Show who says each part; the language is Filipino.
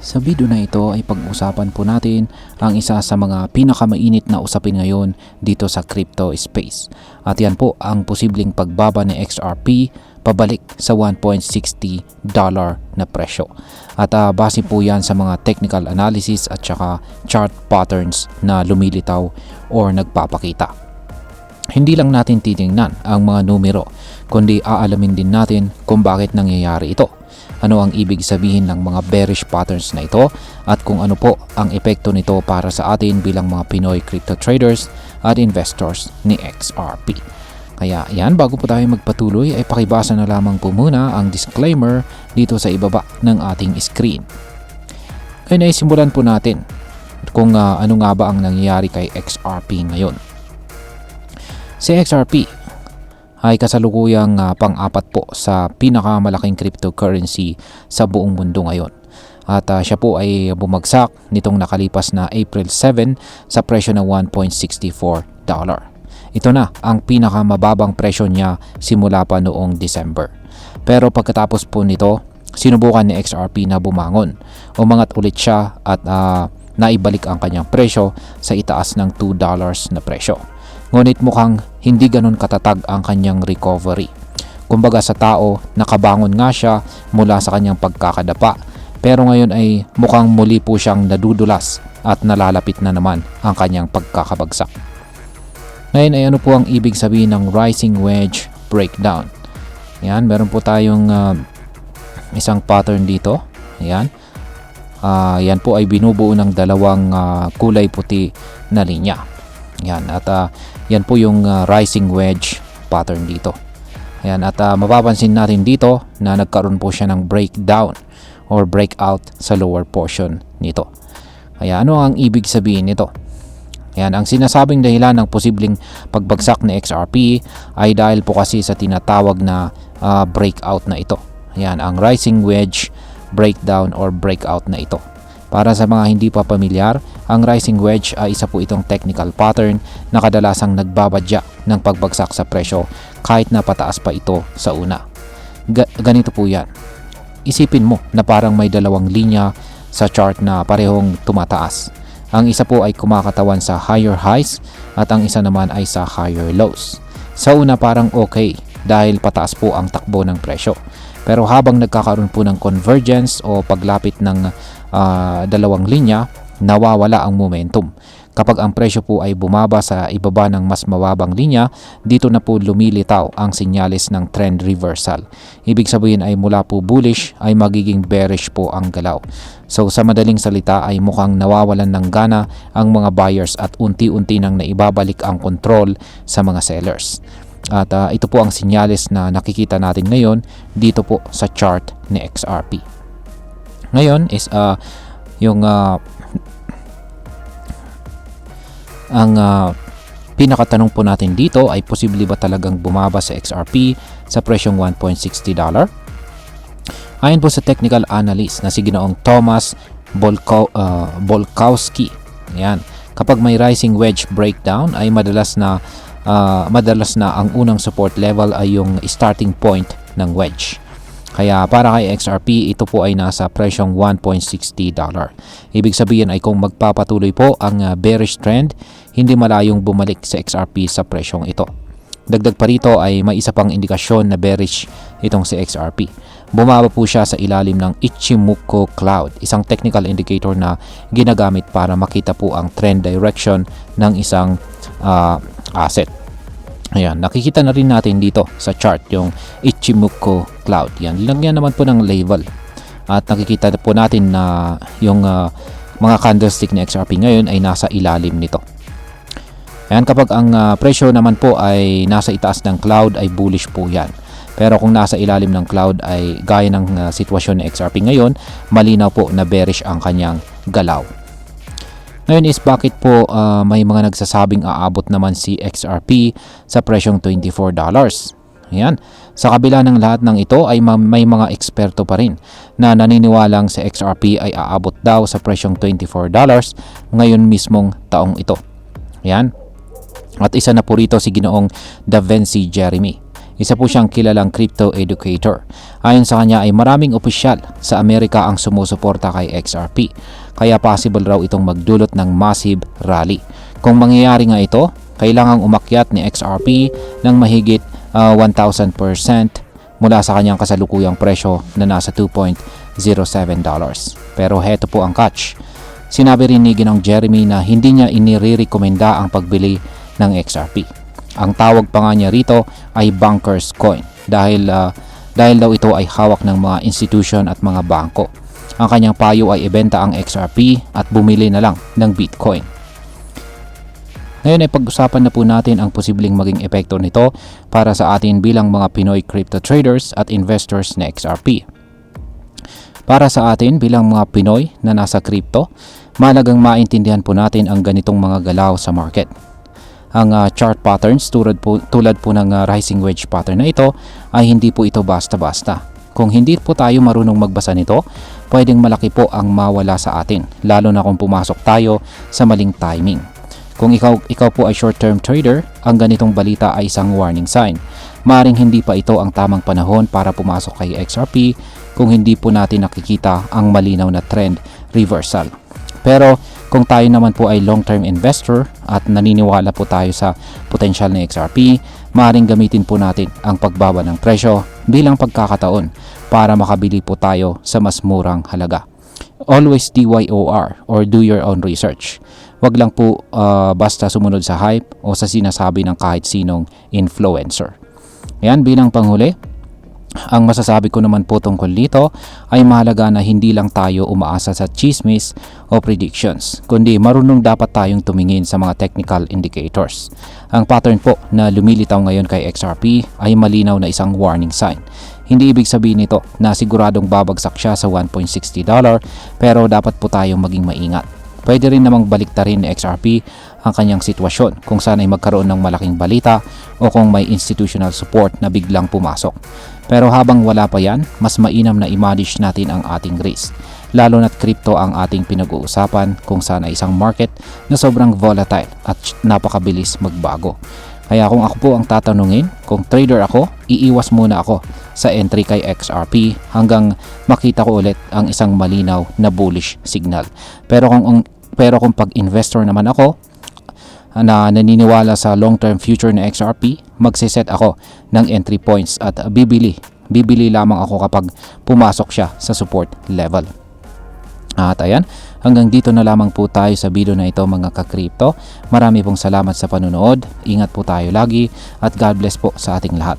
Speaker 1: Sa video na ito ay pag-usapan po natin ang isa sa mga pinakamainit na usapin ngayon dito sa crypto space. At yan po ang posibleng pagbaba ni XRP pabalik sa $1.60 na presyo. At base po yan sa mga technical analysis at saka chart patterns na lumilitaw or nagpapakita. Hindi lang natin titingnan ang mga numero, kundi aalamin din natin kung bakit nangyayari ito. Ano ang ibig sabihin ng mga bearish patterns na ito at kung ano po ang epekto nito para sa atin bilang mga Pinoy crypto traders at investors ni XRP. Kaya yan, bago po tayo magpatuloy ay pakibasa na lamang po muna ang disclaimer dito sa ibaba ng ating screen. Ngayon ay simulan po natin kung ano nga ba ang nangyayari kay XRP ngayon. Si XRP ay kasalukuyang pang-apat po sa pinakamalaking cryptocurrency sa buong mundo ngayon. At siya po ay bumagsak nitong nakalipas na April 7 sa presyo ng $1.64. Ito na ang pinakamababang presyo niya simula pa noong December. Pero pagkatapos po nito, sinubukan ni XRP na bumangon. Umangat ulit siya at naibalik ang kanyang presyo sa itaas ng $2 na presyo. Ngunit mukhang hindi ganun katatag ang kanyang recovery. Kumbaga sa tao, nakabangon nga siya mula sa kanyang pagkakadapa. Pero ngayon ay mukhang muli po siyang nadudulas at nalalapit na naman ang kanyang pagkakabagsak. Ngayon ay ano po ang ibig sabihin ng rising wedge breakdown? Yan, meron po tayong isang pattern dito. Yan. Yan po ay binubuo ng dalawang kulay puti na linya. Yan, at yan po yung rising wedge pattern dito. Ayan, at mapapansin natin dito na nagkaroon po siya ng breakdown or breakout sa lower portion nito. Ayan, ano ang ibig sabihin nito? Ayan, ang sinasabing dahilan ng posibleng pagbagsak ni XRP ay dahil po kasi sa tinatawag na breakout na ito. Ayan, ang rising wedge breakdown or breakout na ito. Para sa mga hindi pa pamilyar, ang rising wedge ay isa po itong technical pattern na kadalasang nagbabadya ng pagbagsak sa presyo kahit na pataas pa ito sa una. Ganito po yan. Isipin mo na parang may dalawang linya sa chart na parehong tumataas. Ang isa po ay kumakatawan sa higher highs at ang isa naman ay sa higher lows. Sa una parang okay dahil pataas po ang takbo ng presyo. Pero habang nagkakaroon po ng convergence o paglapit ng dalawang linya, nawawala ang momentum. Kapag ang presyo po ay bumaba sa ibaba ng mas mababang linya, dito na po lumilitaw ang senyales ng trend reversal. Ibig sabihin ay mula po bullish ay magiging bearish po ang galaw. So sa madaling salita ay mukhang nawawalan ng gana ang mga buyers at unti-unti nang naibabalik ang control sa mga sellers. At ito po ang senyales na nakikita natin ngayon dito po sa chart ni XRP. Ngayon is ang pinakatanong po natin dito ay posible ba talagang bumaba sa XRP sa presyong $1.60? Ayon po sa technical analyst na si Ginoong Thomas Bolkowski. Ayan, kapag may rising wedge breakdown ay madalas na ang unang support level ay yung starting point ng wedge. Kaya para kay XRP, ito po ay nasa presyong $1.60. Ibig sabihin ay kung magpapatuloy po ang bearish trend, hindi malayong bumalik sa XRP sa presyong ito. Dagdag pa rito ay may isa pang indikasyon na bearish itong si XRP. Bumaba po siya sa ilalim ng Ichimoku Cloud, isang technical indicator na ginagamit para makita po ang trend direction ng isang asset. Ayan, nakikita na rin natin dito sa chart yung Ichimoku Cloud. Yan, linagyan naman po ng label. At nakikita po natin na yung mga candlestick ni XRP ngayon ay nasa ilalim nito. Ayan, kapag ang presyo naman po ay nasa itaas ng cloud ay bullish po yan. Pero kung nasa ilalim ng cloud ay gaya ng sitwasyon ni XRP ngayon, malinaw po na bearish ang kanyang galaw. Ngayon is bakit po may mga nagsasabing aabot naman si XRP sa presyong $24? Ayan. Sa kabila ng lahat ng ito ay may mga eksperto pa rin na naniniwalang si XRP ay aabot daw sa presyong $24 ngayon mismong taong ito. Ayan. At isa na po rito si Ginoong Da Vinci Jeremy. Isa po siyang kilalang crypto educator. Ayon sa kanya ay maraming opisyal sa Amerika ang sumusuporta kay XRP. Kaya possible raw itong magdulot ng massive rally. Kung mangyayari nga ito, kailangang umakyat ni XRP ng mahigit 1,000% mula sa kanyang kasalukuyang presyo na nasa $2.07. Pero heto po ang catch. Sinabi rin ni Ginong Jeremy na hindi niya inirekomenda ang pagbili ng XRP. Ang tawag pa nga niya rito ay Bankers Coin dahil daw ito ay hawak ng mga institution at mga bangko. Ang kanyang payo ay ibenta ang XRP at bumili na lang ng Bitcoin. Ngayon ay pag-usapan na po natin ang posibleng maging epekto nito para sa atin bilang mga Pinoy crypto traders at investors na XRP. Para sa atin bilang mga Pinoy na nasa crypto, mahalagang maintindihan po natin ang ganitong mga galaw sa market. Ang chart patterns tulad po ng rising wedge pattern na ito ay hindi po ito basta-basta. Kung hindi po tayo marunong magbasa nito, pwedeng malaki po ang mawala sa atin, lalo na kung pumasok tayo sa maling timing. Kung ikaw po ay short-term trader, ang ganitong balita ay isang warning sign. Maring hindi pa ito ang tamang panahon para pumasok kay XRP kung hindi po natin nakikita ang malinaw na trend reversal. Pero kung tayo naman po ay long-term investor at naniniwala po tayo sa potensyal na XRP, maaaring gamitin po natin ang pagbaba ng presyo bilang pagkakataon para makabili po tayo sa mas murang halaga. Always DYOR or do your own research. Wag lang po basta sumunod sa hype o sa sinasabi ng kahit sinong influencer. Yan bilang panghuli. Ang masasabi ko naman po tungkol dito ay mahalaga na hindi lang tayo umaasa sa chismis o predictions, kundi marunong dapat tayong tumingin sa mga technical indicators. Ang pattern po na lumilitaw ngayon kay XRP ay malinaw na isang warning sign. Hindi ibig sabihin nito na siguradong babagsak siya sa $1.60, pero dapat po tayong maging maingat. Pwede rin namang baliktarin ni XRP ang kanyang sitwasyon kung saan ay magkaroon ng malaking balita o kung may institutional support na biglang pumasok. Pero habang wala pa yan, mas mainam na i-manage natin ang ating risk. Lalo na't crypto ang ating pinag-uusapan kung saan ay isang market na sobrang volatile at napakabilis magbago. Kaya kung ako po ang tatanungin, kung trader ako, iiwas muna ako sa entry kay XRP hanggang makita ko ulit ang isang malinaw na bullish signal. Pero kung pag-investor naman ako na naniniwala sa long-term future na XRP, magsiset ako ng entry points at bibili lamang ako kapag pumasok siya sa support level. At ayan, hanggang dito na lamang po tayo sa video na ito mga ka-crypto. Marami pong salamat sa panonood. Ingat po tayo lagi at God bless po sa ating lahat.